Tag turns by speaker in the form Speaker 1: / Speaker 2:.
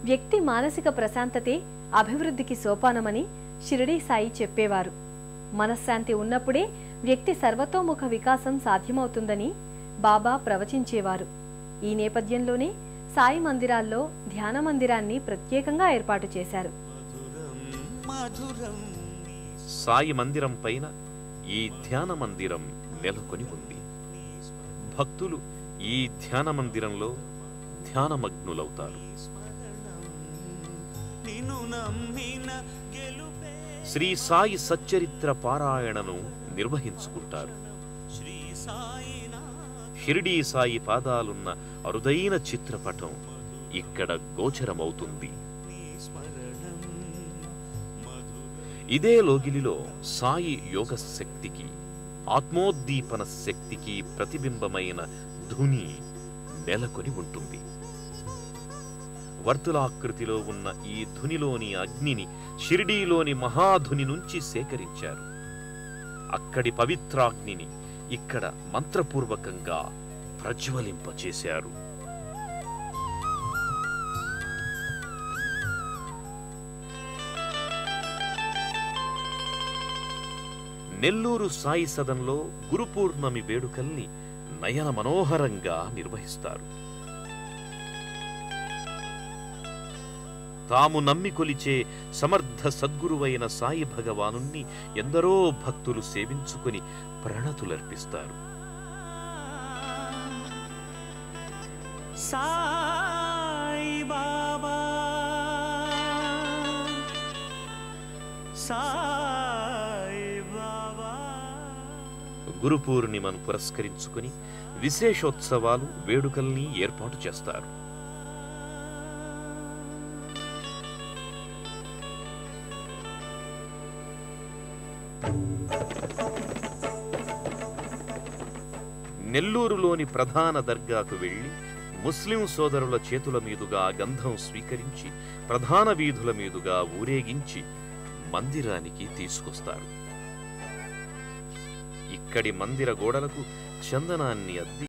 Speaker 1: వ్యక్తి మానసిక ప్రశాంతతే అభివృద్ధికి సోపానమని షిరిడీ సాయి చెప్పేవారు. మనశ్శాంతి ఉన్నప్పుడే వ్యక్తి సర్వతోముఖ వికాసం సాధ్యమవుతుందని బాబా ప్రవచించేవారు. ఈ నేపథ్యంలోనే సాయి మందిరాల్లో ధ్యాన మందిరాన్ని ప్రత్యేకంగా ఏర్పాటు చేశారు.
Speaker 2: సాయి మందిరం పైన ఈ ధ్యాన మందిరం నెలకొని ఉంది. భక్తులు ఈ ధ్యాన మందిరంలో ధ్యానమగ్నులవుతారు. శ్రీ సాయి సచ్చరిత్ర పారాయణను నిర్వహించుకుంటారు. షిరిడీ సాయి పాదాలున్న అరుదైన చిత్రపటం ఇక్కడ గోచరమవుతుంది. ఇదే లోగిలిలో సాయి యోగ శక్తికి, ఆత్మోద్దీపన శక్తికి ప్రతిబింబమైన ధుని నెలకొని ఉంటుంది. వర్తులాకృతిలో ఉన్న ఈ ధునిలోని అగ్నిని షిరిడీలోని మహాధుని నుంచి సేకరించారు. అక్కడి పవిత్రాగ్నిని ఇక్కడ మంత్రపూర్వకంగా ప్రజ్వలింపచేశారు. నెల్లూరు సాయి సదన్లో గురుపూర్ణమి వేడుకల్ని నయన మనోహరంగా నిర్వహిస్తారు. తాము నమ్మికొలిచే సమర్థ సద్గురువైన సాయి భగవానుణ్ణి ఎందరో భక్తులు సేవించుకొని ప్రణతులర్పిస్తారు.
Speaker 3: సాయి బాబా సాయి బాబా.
Speaker 2: గురు పూర్ణిమను పురస్కరించుకొని విశేషోత్సవాలు, వేడుకల్ని ఏర్పాటు చేస్తారు. నెల్లూరులోని ప్రధాన దర్గాకు వెళ్లి ముస్లిం సోదరుల చేతుల మీదుగా గంధం స్వీకరించి ప్రధాన వీధుల మీదుగా ఊరేగించి మందిరానికి తీసుకొస్తారు. ఇక్కడి మందిర గోడలకు చందనాన్ని అద్ది